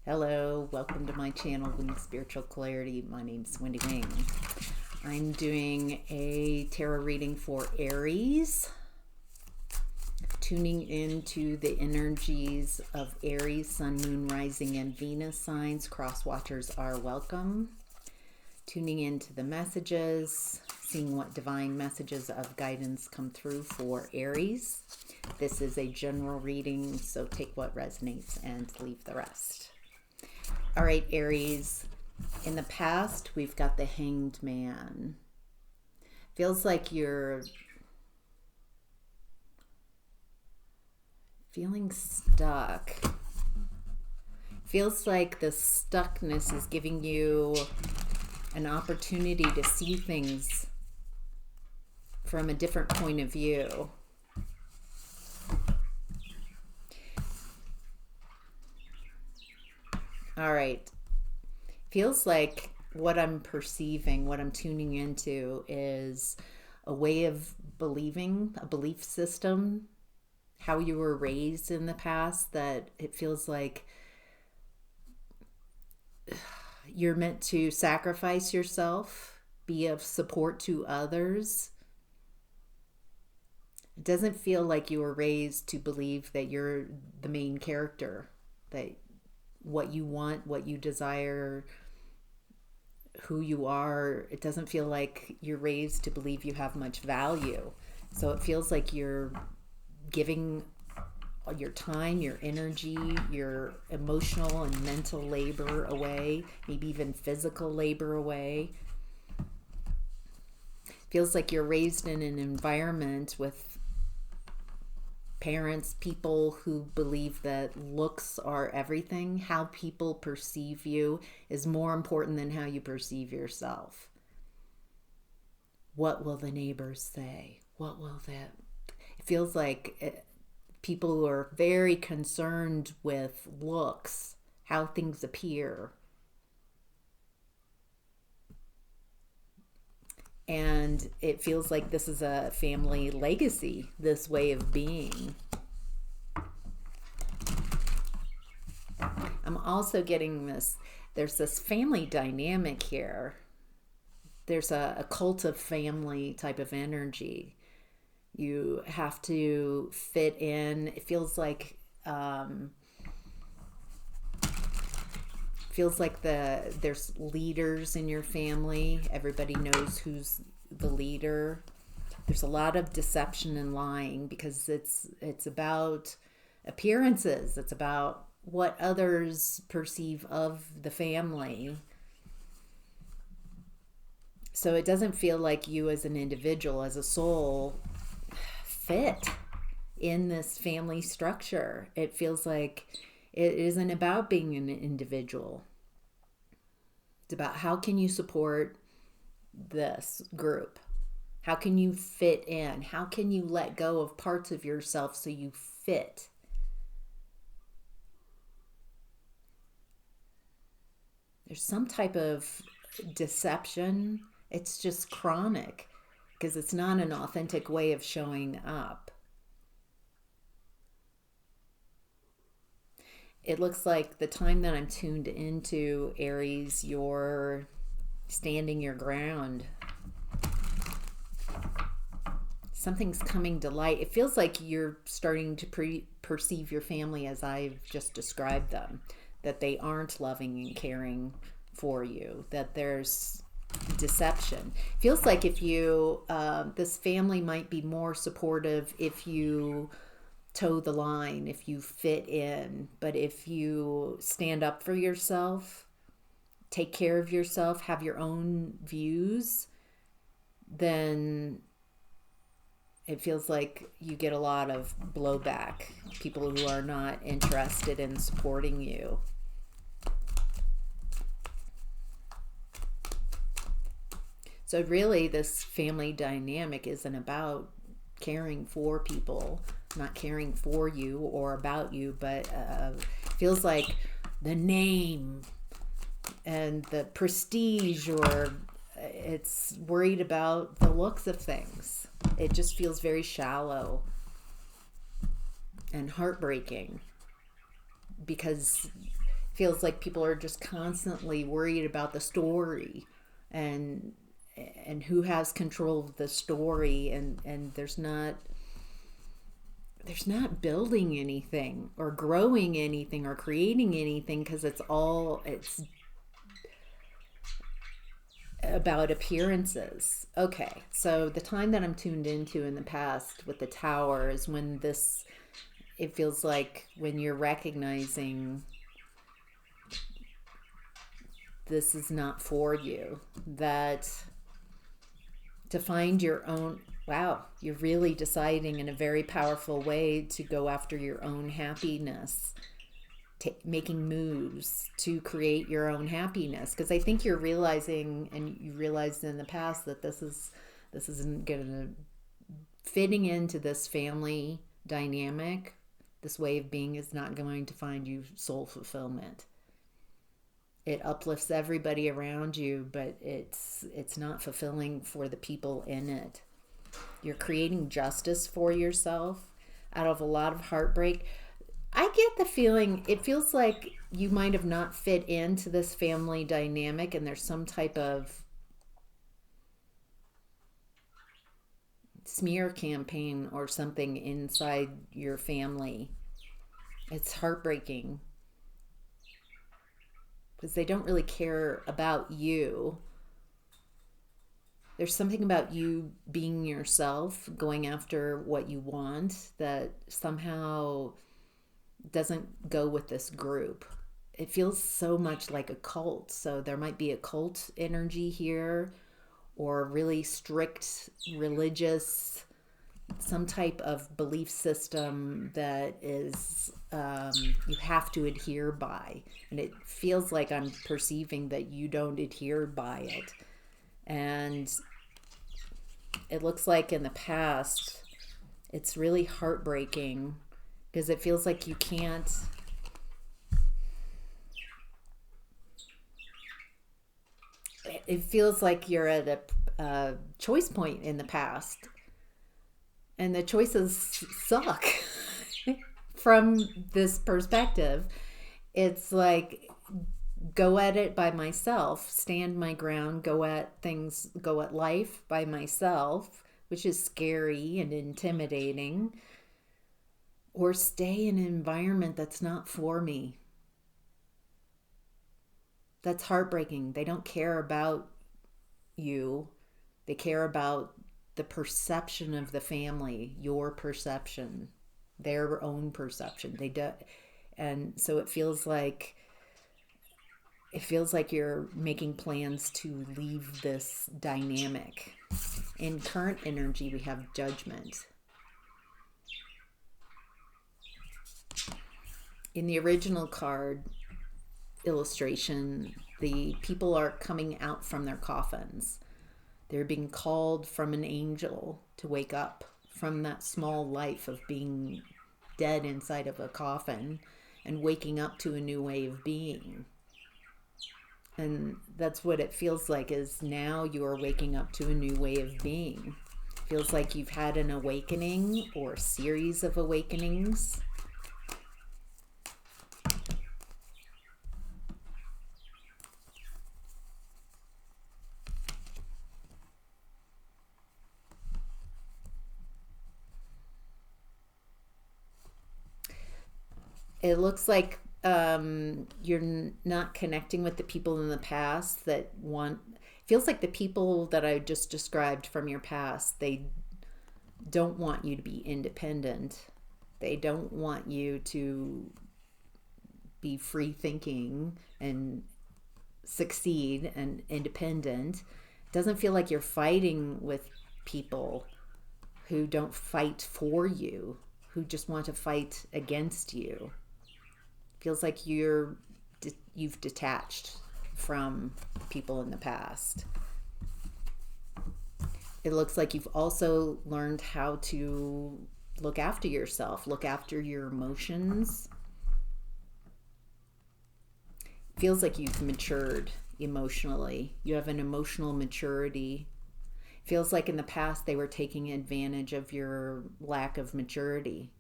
Hello, welcome to my channel, Winged Spiritual Clarity. My name's Wendy Wing. I'm doing a tarot reading for Aries, tuning into the energies of Aries, Sun, Moon, Rising, and Venus signs. Cross watchers are welcome. Tuning into the messages, seeing what divine messages of guidance come through for Aries. This is a general reading, so take what resonates and leave the rest. All right, Aries, in the past, we've got the Hanged Man. Feels like you're feeling stuck. Feels like the stuckness is giving you an opportunity to see things from a different point of view. All right. Feels like what I'm perceiving, what I'm tuning into is a way of believing, a belief system, how you were raised in the past, that it feels like you're meant to sacrifice yourself, be of support to others. It doesn't feel like you were raised to believe that you're the main character, that what you want, what you desire, who you are, it doesn't feel like you're raised to believe you have much value. So it feels like you're giving your time, your energy, your emotional and mental labor away, maybe even physical labor away. Feels like you're raised in an environment with parents, people who believe that looks are everything. How people perceive you is more important than how you perceive yourself. What will the neighbors say? What will that? It feels like people are very concerned with looks, how things appear. And it feels like this is a family legacy, this way of being. I'm also getting this, there's this family dynamic here. There's a cult of family type of energy. You have to fit in. It feels like there's leaders in your family. Everybody knows who's the leader. There's a lot of deception and lying because it's about appearances. It's about what others perceive of the family. So it doesn't feel like you as an individual, as a soul, fit in this family structure. It feels like it isn't about being an individual. It's about how can you support this group? How can you fit in? How can you let go of parts of yourself so you fit? There's some type of deception. It's just chronic because it's not an authentic way of showing up. It looks like the time that I'm tuned into, Aries, you're standing your ground. Something's coming to light. It feels like you're starting to perceive your family as I've just described them, that they aren't loving and caring for you, that there's deception. Feels like if you, this family might be more supportive if you toe the line, if you fit in. But if you stand up for yourself, take care of yourself, have your own views, then it feels like you get a lot of blowback. People who are not interested in supporting you. So really, this family dynamic isn't about caring for people, not caring for you or about you, but feels like the name and the prestige, or it's worried about the looks of things. It just feels very shallow and heartbreaking because Feels like people are just constantly worried about the story and who has control of the story, and there's not building anything or growing anything or creating anything, because it's about appearances. Okay, so the time that I'm tuned into in the past with the tower is when it feels like when you're recognizing this is not for you, that to find your own, wow, you're really deciding in a very powerful way to go after your own happiness, making moves to create your own happiness. Because I think you're realizing, and you realized in the past, that this isn't going to fitting into this family dynamic. This way of being is not going to find you soul fulfillment. It uplifts everybody around you, but it's not fulfilling for the people in it. You're creating justice for yourself out of a lot of heartbreak. I get the feeling, it feels like you might have not fit into this family dynamic, and there's some type of smear campaign or something inside your family. It's heartbreaking, because they don't really care about you. There's something about you being yourself, going after what you want, that somehow doesn't go with this group. It feels so much like a cult. So there might be a cult energy here, or really strict religious, some type of belief system that is you have to adhere by. And it feels like I'm perceiving that you don't adhere by it. And it looks like in the past, it's really heartbreaking, because it feels like you can't. It feels like you're at a choice point in the past, and the choices suck. From this perspective, it's like, go at it by myself, stand my ground, go at life by myself, which is scary and intimidating, or stay in an environment that's not for me. That's heartbreaking. They don't care about you. They care about the perception of the family, your perception, their own perception. They do, and so it feels like you're making plans to leave this dynamic. In current energy, we have judgment. In the original card illustration, the people are coming out from their coffins. They're being called from an angel to wake up from that small life of being dead inside of a coffin and waking up to a new way of being. And that's what it feels like, is now you are waking up to a new way of being. It feels like you've had an awakening or a series of awakenings. It looks like you're not connecting with the people in the past that want. Feels like the people that I just described from your past, they don't want you to be independent. They don't want you to be free thinking and succeed and independent. It doesn't feel like you're fighting with people who don't fight for you, who just want to fight against you. Feels like you've detached from people in the past. It looks like you've also learned how to look after yourself, look after your emotions. Feels like you've matured emotionally. You have an emotional maturity. Feels like in the past they were taking advantage of your lack of maturity.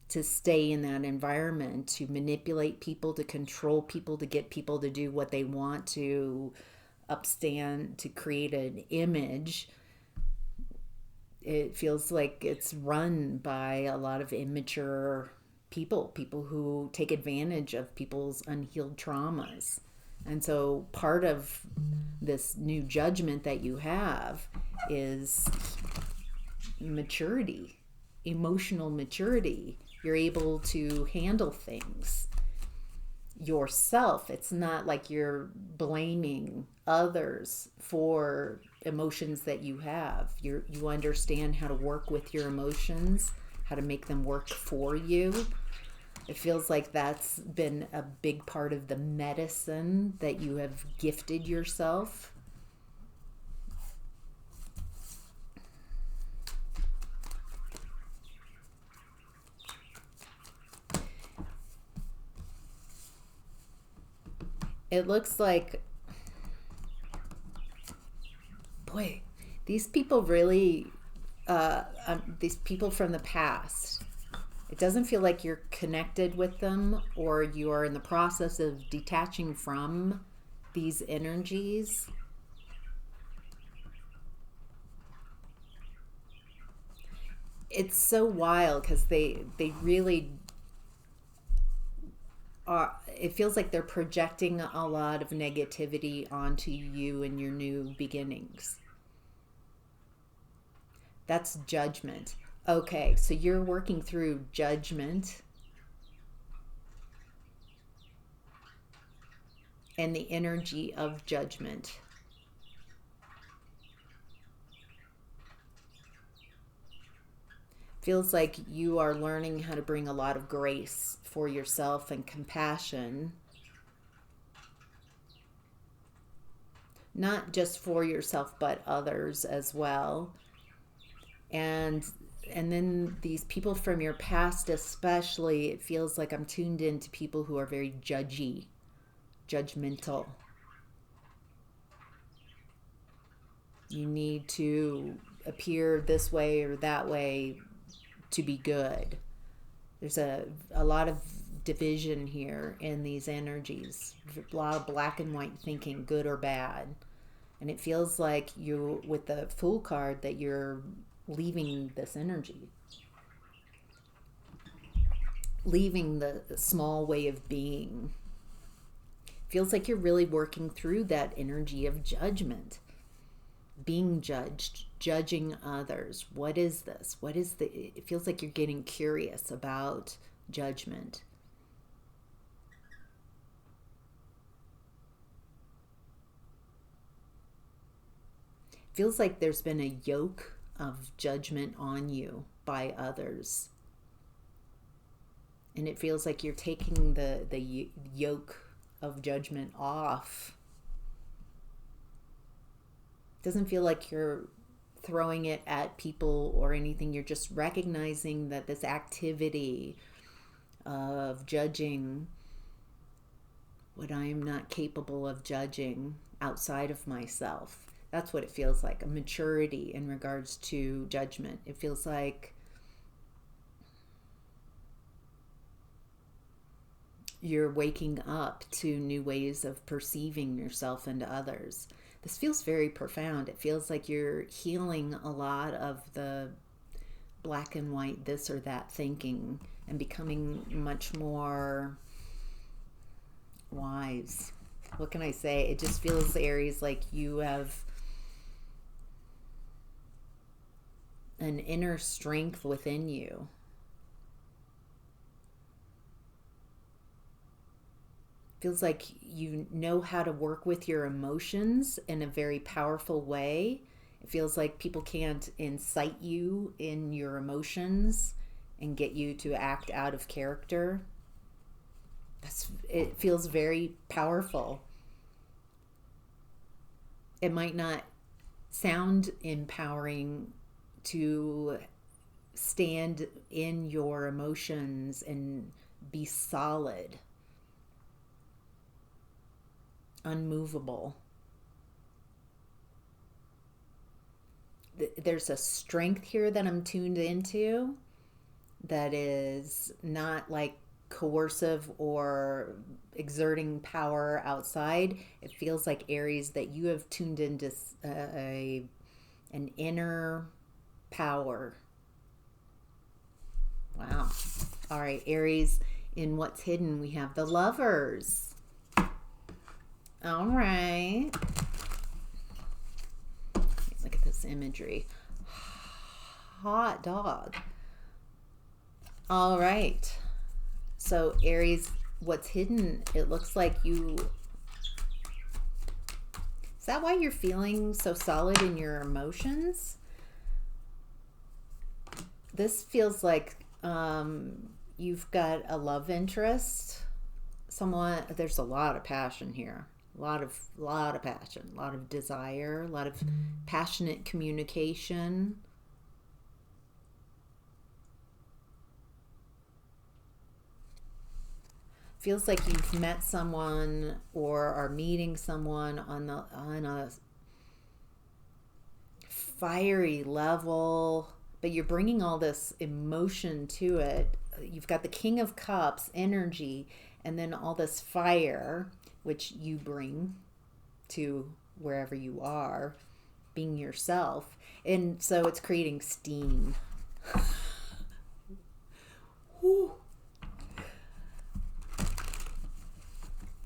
to stay in that environment, to manipulate people, to control people, to get people to do what they want, to upstand, to create an image. It feels like it's run by a lot of immature people who take advantage of people's unhealed traumas. And so part of this new judgment that you have is maturity, emotional maturity. You're able to handle things yourself. It's not like you're blaming others for emotions that you have. You understand how to work with your emotions, how to make them work for you. It feels like that's been a big part of the medicine that you have gifted yourself. It looks like, boy, these people really, these people from the past, it doesn't feel like you're connected with them or you are in the process of detaching from these energies. It's so wild because they really are. It feels like they're projecting a lot of negativity onto you and your new beginnings. That's judgment. Okay, so you're working through judgment and the energy of judgment. Feels like you are learning how to bring a lot of grace for yourself and compassion, not just for yourself but others as well. And then these people from your past, especially, it feels like I'm tuned into people who are very judgmental. You need to appear this way or that way to be good. There's a lot of division here in these energies, a lot of black and white thinking, good or bad. And it feels like you, with the Fool card, that you're leaving this energy, leaving the small way of being. Feels like you're really working through that energy of judgment, being judged, judging others. What is this? What is the, it feels like you're getting curious about judgment. Feels like there's been a yoke of judgment on you by others. And it feels like you're taking the yoke of judgment off. Doesn't feel like you're throwing it at people or anything. You're just recognizing that this activity of judging what I am not capable of judging outside of myself. That's what it feels like, a maturity in regards to judgment. It feels like you're waking up to new ways of perceiving yourself and others. This feels very profound. It feels like you're healing a lot of the black and white, this or that thinking, and becoming much more wise. What can I say? It just feels, Aries, like you have an inner strength within you. Feels like you know how to work with your emotions in a very powerful way. It feels like people can't incite you in your emotions and get you to act out of character. It feels very powerful. It might not sound empowering to stand in your emotions and be solid, unmovable. There's a strength here that I'm tuned into that is not like coercive or exerting power outside. It feels like, Aries, that you have tuned into an inner power. Wow. All right, Aries, in what's hidden, we have the Lovers. All right. Look at this imagery. Hot dog. All right. So, Aries, what's hidden, it looks like you... Is that why you're feeling so solid in your emotions? This feels like you've got a love interest. Someone, there's a lot of passion here. A lot of passion, a lot of desire, a lot of passionate communication. Feels like you've met someone or are meeting someone on a fiery level, but you're bringing all this emotion to it. You've got the King of Cups energy, and then all this fire, which you bring to wherever you are, being yourself. And so it's creating steam. Whew.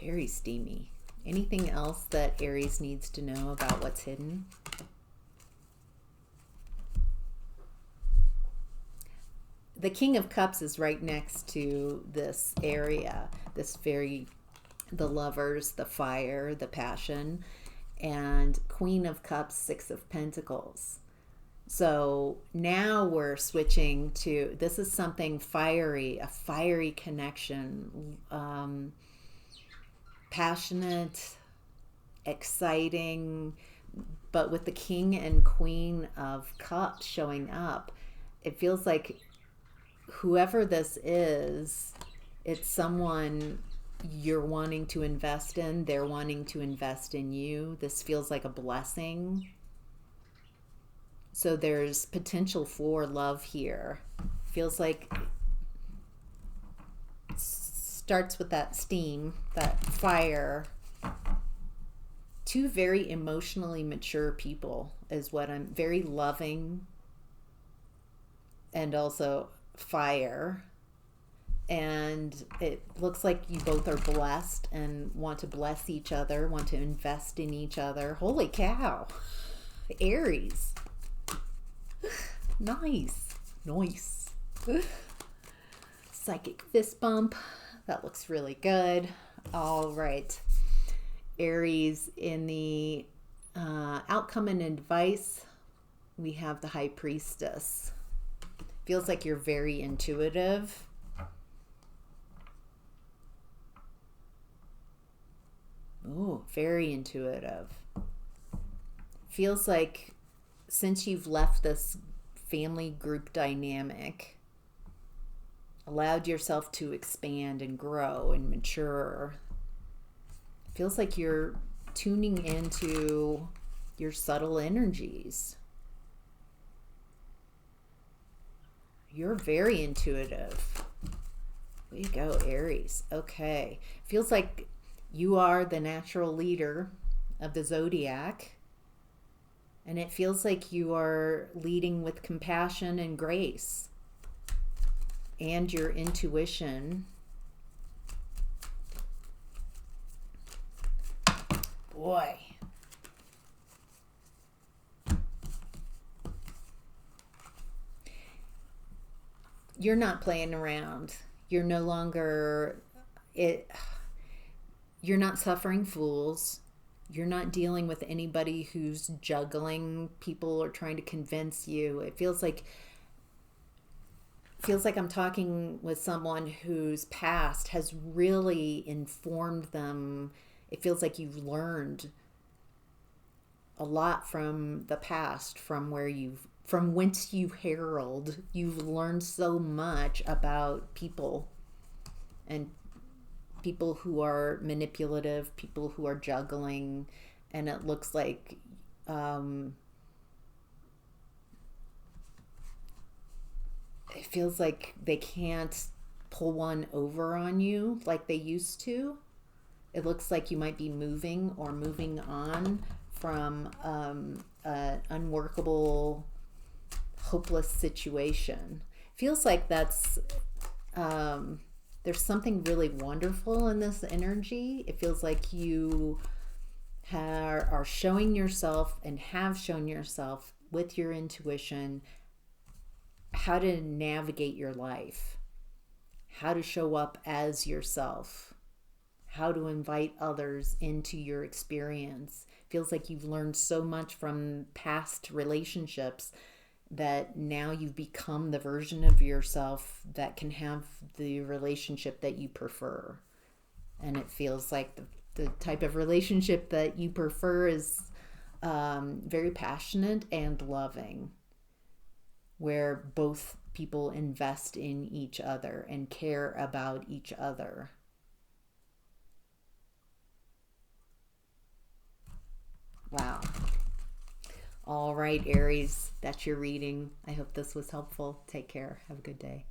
Very steamy. Anything else that Aries needs to know about what's hidden? The King of Cups is right next to this area, the Lovers, the fire, the passion, and Queen of Cups, Six of Pentacles. So now we're switching to, this is something fiery, a fiery connection, passionate, exciting, but with the King and Queen of Cups showing up, it feels like whoever this is, it's someone you're wanting to invest in, they're wanting to invest in you. This feels like a blessing. So there's potential for love here. Feels like it starts with that steam, that fire. Two very emotionally mature people is what I'm, very loving, and also fire. And it looks like you both are blessed and want to bless each other, want to invest in each other. Holy cow. Aries. Nice. Nice. Psychic fist bump. That looks really good. All right. Aries, in the outcome and advice, we have the High Priestess. Feels like you're very intuitive. Ooh, very intuitive. Feels like since you've left this family group dynamic, allowed yourself to expand and grow and mature, feels like you're tuning into your subtle energies. You're very intuitive. Way to go, Aries. Okay. Feels like you are the natural leader of the zodiac. And it feels like you are leading with compassion and grace. And your intuition. Boy. You're not playing around. You're no longer you're not suffering fools. You're not dealing with anybody who's juggling people or trying to convince you. It feels like I'm talking with someone whose past has really informed them. It feels like you've learned a lot from the past, from whence you herald. You've learned so much about people, and people who are manipulative, people who are juggling, and it looks like it feels like they can't pull one over on you like they used to. It looks like you might be moving or moving on from an unworkable, hopeless situation. Feels like that's there's something really wonderful in this energy. It feels like you are showing yourself and have shown yourself with your intuition how to navigate your life, how to show up as yourself, how to invite others into your experience. Feels like you've learned so much from past relationships that now you've become the version of yourself that can have the relationship that you prefer. And it feels like the type of relationship that you prefer is very passionate and loving, where both people invest in each other and care about each other. Wow. All right, Aries, that's your reading. I hope this was helpful. Take care. Have a good day.